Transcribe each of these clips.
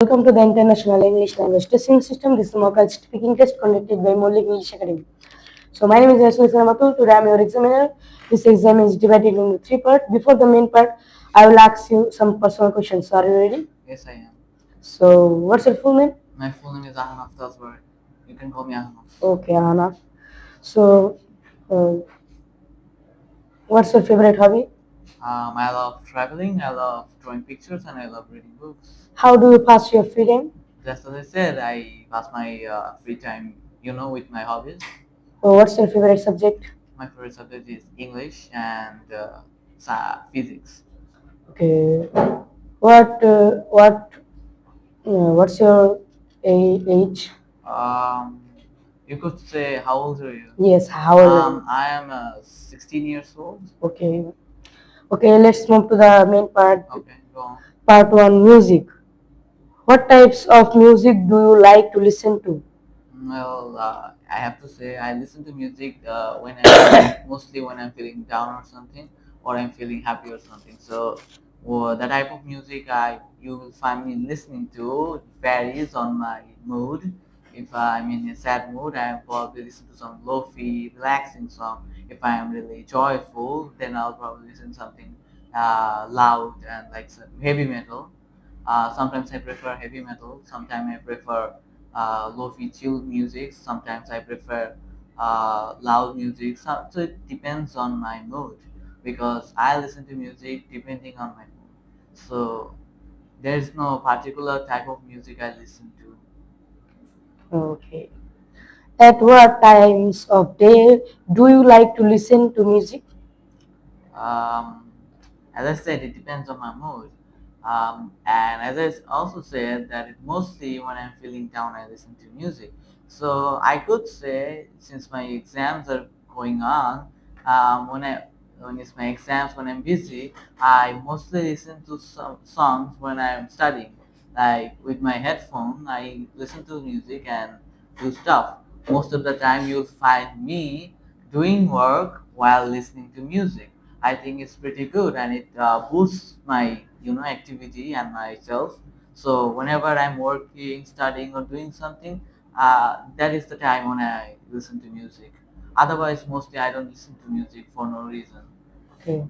Welcome to the International English Language Testing System. This is a mock speaking test conducted by Maulik English Academy. So my name is Yasmin Salamatul. Today I am your examiner. This exam is divided into three parts. Before the main part, I will ask you some personal questions. Are you ready? Yes, I am. So what's your full name? My full name is Ahanaf Tasbar. You can call me Ahanaf. Okay, Anna. So uh, what's your favorite hobby? I love traveling, I love drawing pictures, and I love reading books. How do you pass your free time? Just as I said, I pass my free time, with my hobbies. What's your favorite subject? My favorite subject is English and physics. Okay. What's your age? Um, you could say, how old are you? Yes, how old are you? I am 16 years old. Okay. Okay, let's move to the main part. Okay, go on. Part 1, music. What types of music do you like to listen to? Well, I have to say I listen to music when mostly when I'm feeling down or something, or I'm feeling happy or something. So, the type of music you will find me listening to varies on my mood. If I'm in a sad mood, I probably listen to some lofi, relaxing song. If I am really joyful, then I'll probably listen to something loud and like some heavy metal. Sometimes I prefer heavy metal. Sometimes I prefer lofi chill music. Sometimes I prefer loud music. So it depends on my mood because I listen to music depending on my mood. So there's no particular type of music I listen to. Okay. At what times of day do you like to listen to music? Um, as I said, it depends on my mood. And as also said, that it mostly when I'm feeling down, I listen to music. So I could say, since my exams are going on, when it's my exams, when I'm busy, I mostly listen to some songs when I'm studying. Like with my headphone, I listen to music and do stuff. Most of the time, you'll find me doing work while listening to music. I think it's pretty good and it boosts my activity and myself. So whenever I'm working, studying, or doing something, that is the time when I listen to music. Otherwise, mostly I don't listen to music for no reason. Okay.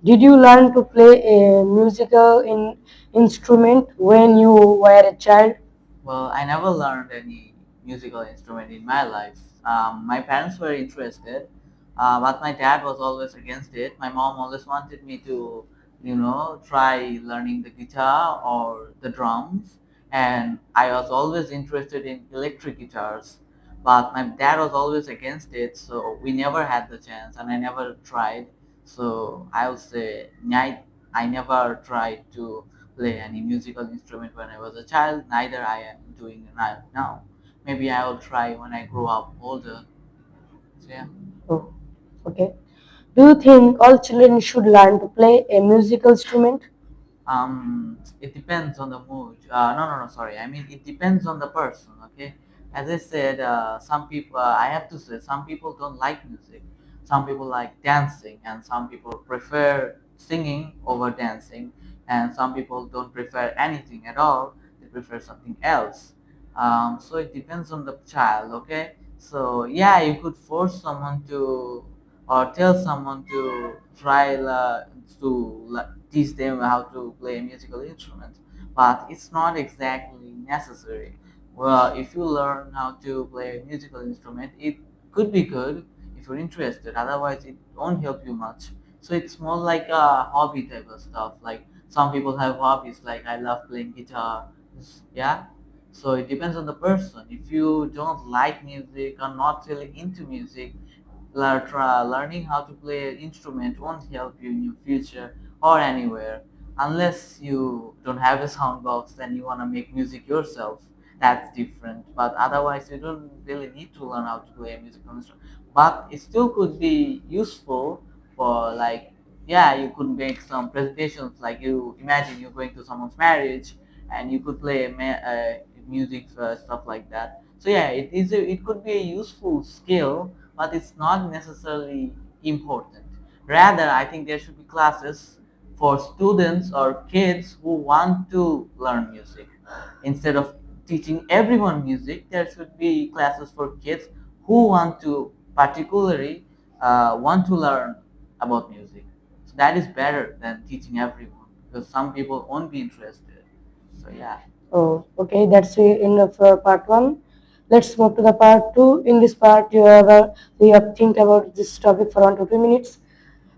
Did you learn to play a musical instrument when you were a child? Well, I never learned any musical instrument in my life. My parents were interested, but my dad was always against it. My mom always wanted me to, try learning the guitar or the drums, and I was always interested in electric guitars. But my dad was always against it, so we never had the chance, and I never tried. So I would say I never tried to play any musical instrument when I was a child, neither I am doing it now. Maybe I will try when I grow up older. So yeah. Oh, okay. Do you think all children should learn to play a musical instrument? It depends on the mood. No, sorry. I mean, it depends on the person. Okay. As I said, some people. I have to say, some people don't like music. Some people like dancing, and some people prefer singing over dancing, and some people don't prefer anything at all. They prefer something else. So it depends on the child. Okay. So yeah, you could force someone to or tell someone to try teach them how to play a musical instrument, but it's not exactly necessary. Well, if you learn how to play a musical instrument, it could be good if you're interested. Otherwise, it won't help you much. So it's more like a hobby type of stuff. Like some people have hobbies, like I love playing guitar. Yeah. So it depends on the person. If you don't like music or not really into music, learning how to play an instrument won't help you in your future or anywhere unless you don't have a sound box and you want to make music yourself. That's different, but otherwise you don't really need to learn how to play a musical instrument, but it still could be useful for, like, yeah, you could make some presentations. Like, you imagine you're going to someone's marriage and you could play music, stuff like that. So yeah, it could be a useful skill, but it's not necessarily important. Rather, I think there should be classes for students or kids who want to learn music. Instead of teaching everyone music, there should be classes for kids who want to particularly want to learn about music. So that is better than teaching everyone because some people won't be interested. So yeah. Oh, okay, that's the end of part one. Let's move to the part two. In this part, you have think about this topic for 1 to 2 minutes.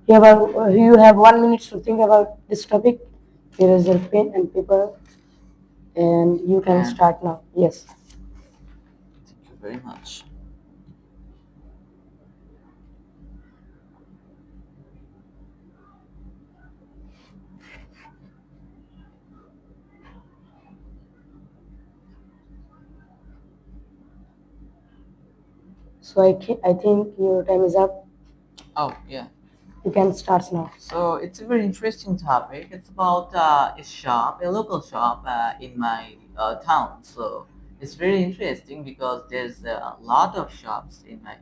You have 1 minute to think about this topic. Here is your pen and paper, and you can And start now. Yes. thank you very much. So I think your time is up. Oh yeah. You can start now. So it's a very interesting topic. It's about a shop, a local shop in my town. So it's very interesting because there's a lot of shops in my.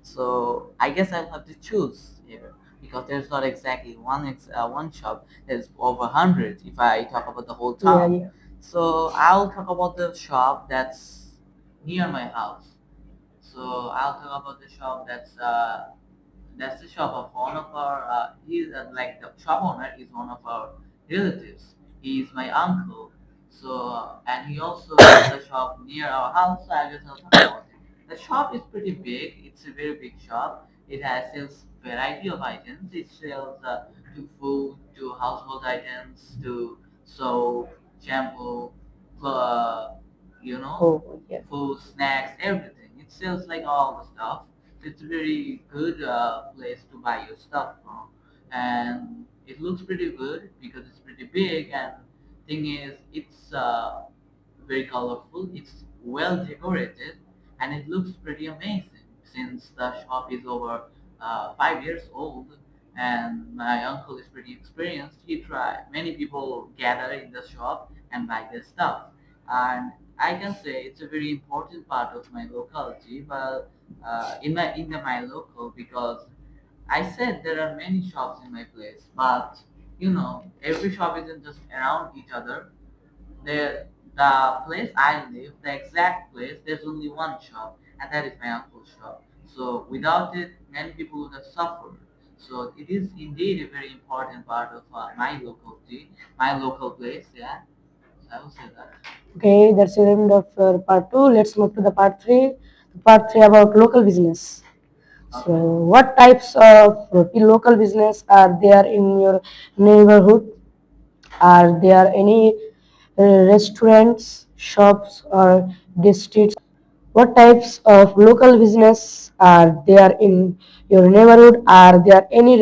So I guess I'll have to choose here because there's not exactly one shop. There's over 100 if I talk about the whole Yeah, town. yeah. So I'll talk about the shop that's near my house. So I'll talk about the shop that's the shop of one of our. He's like the shop owner is one of our relatives. He is my uncle. So and he also has a shop near our house. So I guess I'll talk about it. The shop is pretty big. It's a very big shop. It has sells variety of items. It sells to food, to household items, to soap, shampoo, clo- you know, Oh, yeah. food, snacks, everything. It sells like all the stuff. It's a very good place to buy your stuff from, and it looks pretty good because it's pretty big. And thing is, it's very colorful. It's well decorated, and it looks pretty amazing since the shop is over 5 years old. And my uncle is pretty experienced. He try many people gather in the shop and buy their stuff, and I can say it's a very important part of my locality. But my local because I said there are many shops in my place, but every shop isn't just around each other. The place I live, the exact place, there's only one shop, and that is my uncle's shop. So without it, many people would have suffered. So it is indeed a very important part of my locality, my local place. Yeah, I will say that. Okay, that's the end of part two. Let's move to the part three. Part three about local business. So, Okay. what types of local business are there in your neighborhood? Are there any restaurants, shops, or districts? What types of local business are there in your neighborhood? Are there any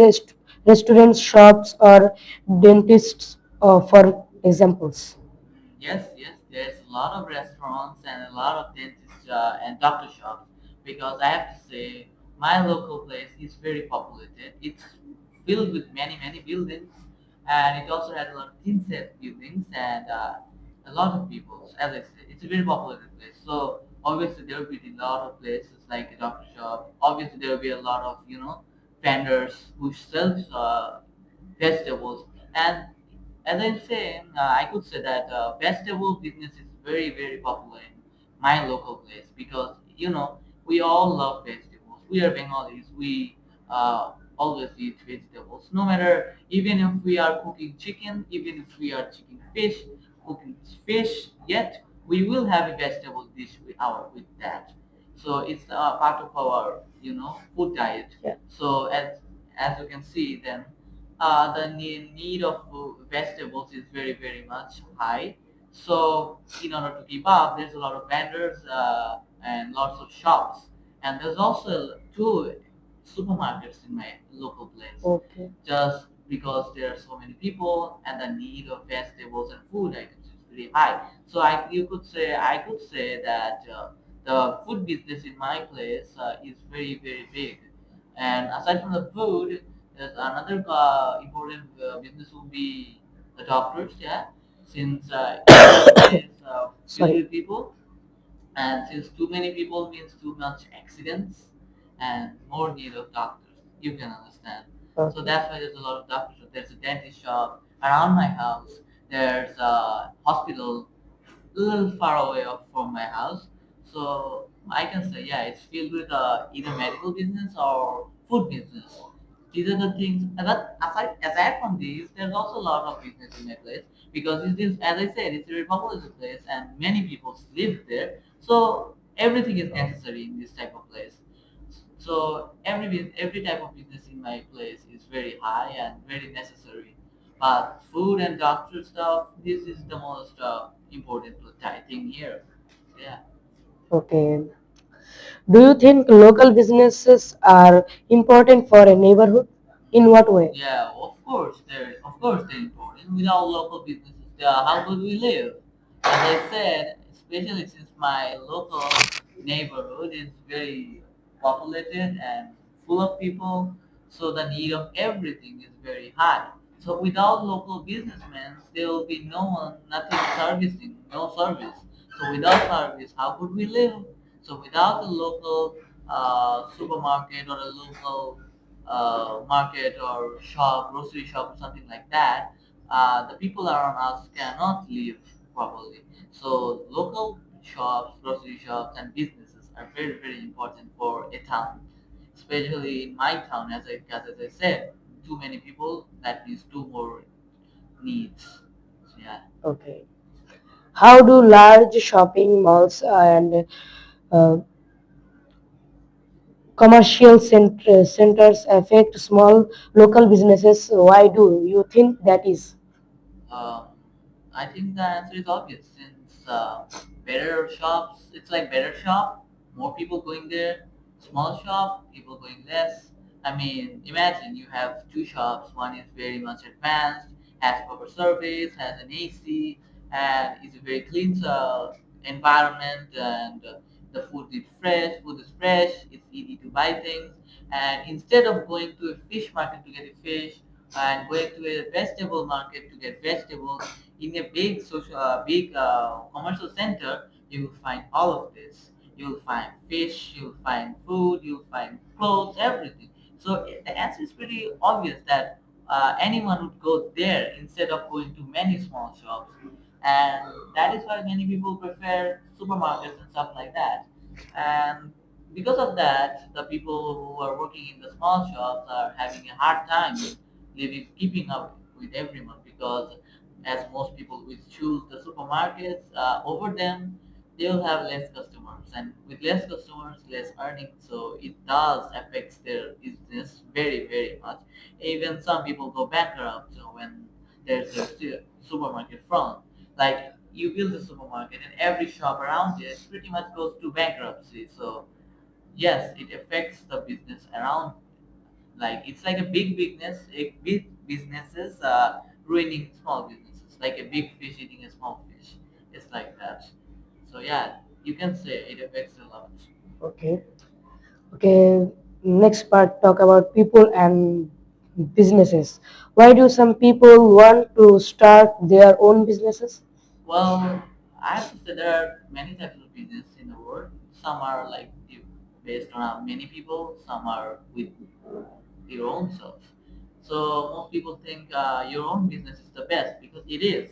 restaurants, shops, or dentists, for examples? Yes, yes, there's a lot of restaurants and a lot of dentists and doctor shops because I have to say my local place is very populated. It's filled with many, many buildings, and it also has a lot of thin set buildings and a lot of people. So as I said, it's a very populated place. So obviously there will be a lot of places like a doctor shop. Obviously there will be a lot of vendors who sells vegetables. And as I'm saying, I could say that vegetable business is very, very popular in my local place because we all love vegetables. We are Bengalis. We always eat vegetables. No matter even if we are cooking chicken, even if we are cooking fish, yet we will have a vegetable dish with that. So it's part of our food diet. Yeah. So as you can see, then the need of vegetables is very, very much high. So in order to keep up, there's a lot of vendors and lots of shops, and there's also two supermarkets in my local place. Okay. Just because there are so many people and the need of vegetables and food items is very high. So I could say that the food business in my place is very, very big. And aside from the food, there's another important business would be the doctors, yeah, since every place filled Sorry. with people, and since too many people means too much accidents and more need of doctors. You can understand. So Okay. that's why there's a lot of doctor shop. There's a dentist shop around my house. There's a hospital a little far away from my house. So I can say, yeah, it's filled with either medical business or food business. These are the things. But aside from these, there's also a lot of business in my place because it is, as I said, it's a very populous place and many people live there. So everything is necessary in this type of place. So every type of business in my place is very high and very necessary. But food and doctor stuff, this is the most important thing here. Yeah. Okay. Do you think local businesses are important for a neighborhood? In what way? Yeah, of course they're important. Without local businesses, how could we live? As I said, especially since my local neighborhood is very populated and full of people, so the need of everything is very high. So without local businessmen, there will be no one, nothing servicing, no service. So without service, how could we live? So without a local supermarket or a local market or shop, grocery shop, or something like that, the people around us cannot live properly. So local shops, grocery shops, and businesses are very, very important for a town. Especially in my town, as I said, too many people, that means two more needs. So, yeah. Okay. How do large shopping malls and uh, commercial centers affect small local businesses? Why do you think that is? Um, I think the answer is obvious since better shops, it's like better shop, more people going there. Small shop, people going less. I mean, imagine you have two shops. One is very much advanced, has proper service, has an AC, and is a very clean environment, and the food is fresh. Food is fresh. It's easy to buy things. And instead of going to a fish market to get a fish, and going to a vegetable market to get vegetables in a big commercial center, you will find all of this. You will find fish, you will find food, you will find clothes, everything. So the answer is pretty obvious that anyone would go there instead of going to many small shops, and that is why many people prefer supermarkets and stuff like that. And because of that, the people who are working in the small shops are having a hard time keeping up with everyone because as most people will choose the supermarkets over them, they'll have less customers, and with less customers less earning, so it does affects their business very, very much. Even some people go bankrupt when there's a supermarket front. Like, you build a supermarket and every shop around it pretty much goes to bankruptcy. So yes, it affects the business around. Like, it's like a big businesses ruining small businesses, like a big fish eating a small fish. It's like that. So yeah, you can say it affects a lot. Okay. Okay. Next part talk about people and businesses. Why do some people want to start their own businesses? Well, I have to say there are many types of business in the world. Some are like based on many people. Some are with your own self. So most people think your own business is the best because it is.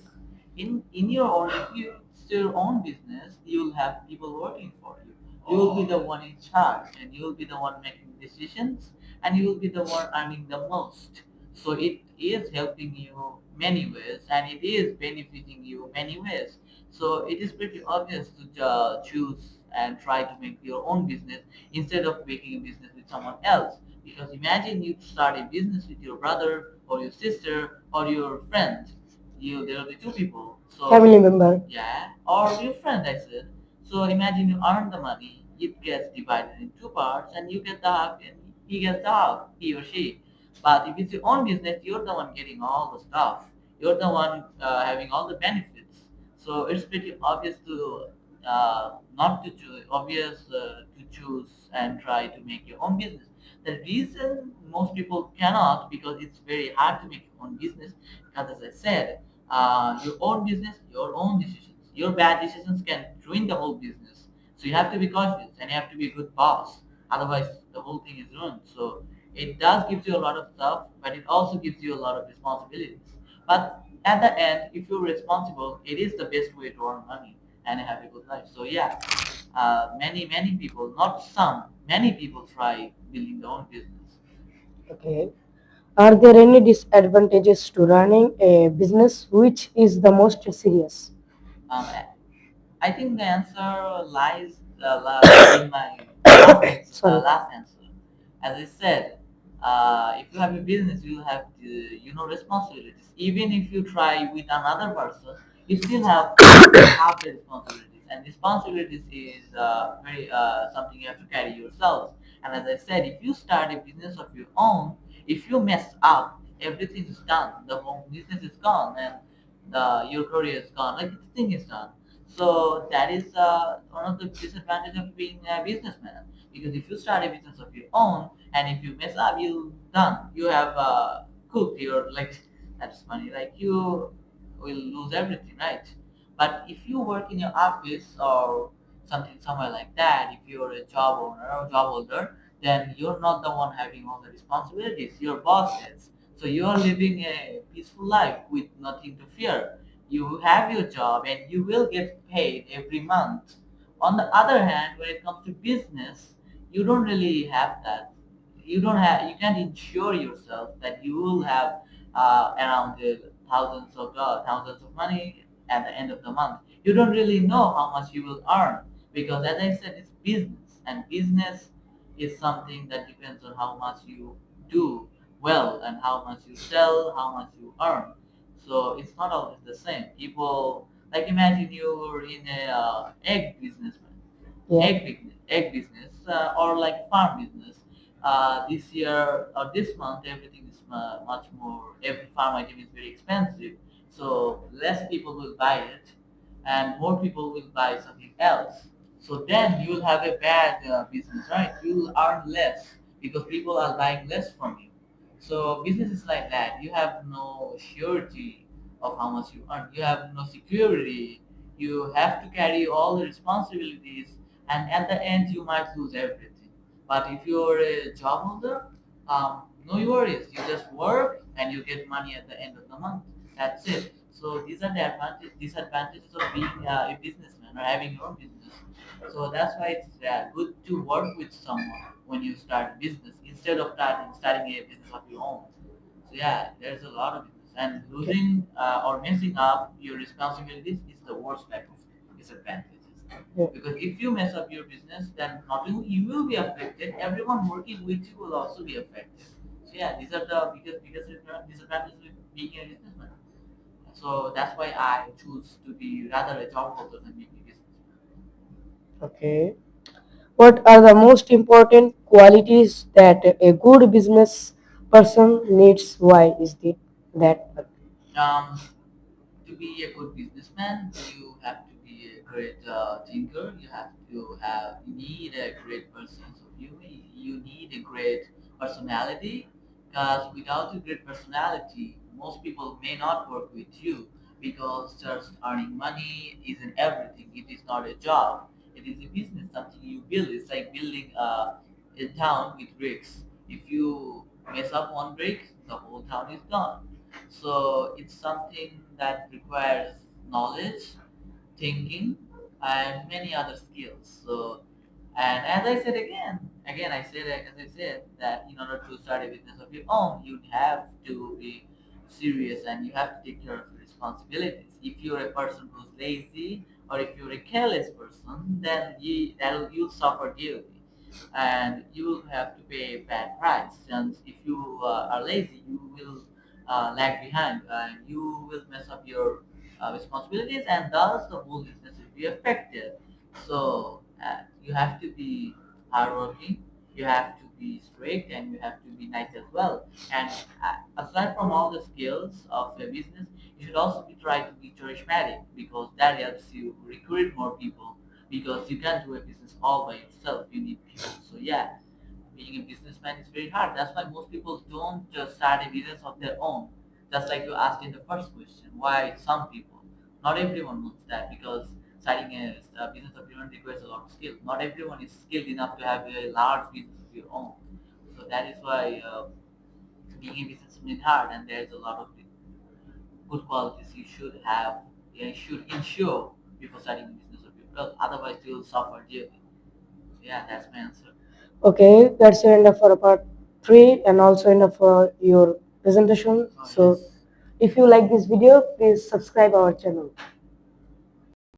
In your own, if you it's your own business, you'll have people working for you. You will be the one in charge, and you will be the one making decisions, and you will be the one earning the most. So it is helping you many ways, and it is benefiting you many ways. So it is pretty obvious to choose and try to make your own business instead of making a business with someone else. Because imagine you start a business with your brother or your sister or your friend. There will be two people. So Family member. yeah, or your friend, I said. So imagine you earn the money. It gets divided in two parts, and you get the half, and he gets the half, he or she. But if it's your own business, you're the one getting all the stuff. You're the one having all the benefits. So it's pretty obvious to not to choose, obvious to choose and try to make your own business. The reason most people cannot, because it's very hard to make your own business, because as I said, your own business, your own decisions. Your bad decisions can ruin the whole business. So you have to be cautious and you have to be a good boss. Otherwise, the whole thing is ruined. So It does gives you a lot of stuff, but it also gives you a lot of responsibilities. But at the end, if you're responsible, it is the best way to earn money and have a good life. So yeah, many people, not some, many people try building their own business. Okay. Are there any disadvantages to running a business? Which is the most serious? Um, I think the answer lies in my Sorry. last answer. As I said, if you have a business, you have responsibilities. Even if you try with another person, you still have half the responsibilities, and responsibilities is very something you have to carry yourself. And as I said, if you start a business of your own, if you mess up, everything is done. The whole business is gone, and your career is gone. Like the thing is done. So that is one of the disadvantages of being a businessman. Because if you start a business of your own, and if you mess up, you done. You have cooked your like. That's funny. Like you will lose everything, right? But if you work in your office or something somewhere like that, if you're a job owner or job holder, then you're not the one having all the responsibilities. Your boss is. So you are living a peaceful life with nothing to fear. You have your job and you will get paid every month. On the other hand, when it comes to business, you don't really have that. You can't insure yourself that you will have around thousands of money at the end of the month. You don't really know how much you will earn because, as I said, it's business, and business is something that depends on how much you do well and how much you sell, how much you earn. So it's not always the same. People like imagine you're in a egg businessman, Yeah. egg business, or like farm business. This year or this month, everything is much more. Every farm item is very expensive, so less people will buy it, and more people will buy something else. So then you'll have a bad business, right? You'll earn less because people are buying less from you. So business is like that. You have no surety of how much you earn. You have no security. You have to carry all the responsibilities, and at the end, you might lose everything. But if you're a job holder, no worries. You just work and you get money at the end of the month. That's it. So these are the disadvantages of being a businessman or having your own business. So that's why it's good to work with someone when you start a business instead of starting a business of your own. So yeah, there's a lot of business, and Okay. losing or messing up your responsibilities is the worst type of disadvantages. Yeah. Because if you mess up your business, then not only you will be affected, everyone working with you will also be affected. So yeah, these are the biggest disadvantages of being a businessman. So that's why I choose to be rather a job holder than being a businessman. Okay. What are the most important qualities that a good business person needs? Why is it that? Um, to be a good businessman, you have to be a great thinker. You need a great sense of humor. You need a great personality. Because without a great personality, most people may not work with you because just earning money isn't everything. It is not a job. It is a business, something you build. It's like building a town with bricks. If you mess up one brick, the whole town is gone. So it's something that requires knowledge, thinking, and many other skills. So, and as I said again, as I said that in order to start a business of your own, you have to be serious and you have to take care of your responsibilities. If you're a person who's lazy or if you're a careless person, then you'll suffer dearly and you will have to pay a bad price. And if you are lazy, you will lag behind and you will mess up your responsibilities, and thus the whole business will be affected. So you have to be hardworking, you have to be strict, and you have to be nice as well. And aside from all the skills of a business, you should also be try to be charismatic because that helps you recruit more people. Because you can't do a business all by yourself, you need people. So yeah, being a businessman is very hard. That's why most people don't just start a business of their own. Just like you asked in the first question, why some people? Not everyone wants that because starting a business of your own requires a lot of skill. Not everyone is skilled enough to have a large business of your own. So that is why being a businessman is hard, and there's a lot of good qualities you should have, you should ensure before starting a business of because otherwise you'll suffer dearly. So yeah, that's my answer. Okay, that's the end of our part 3 and also end of your presentation. Oh So yes. if you like this video, please subscribe our channel.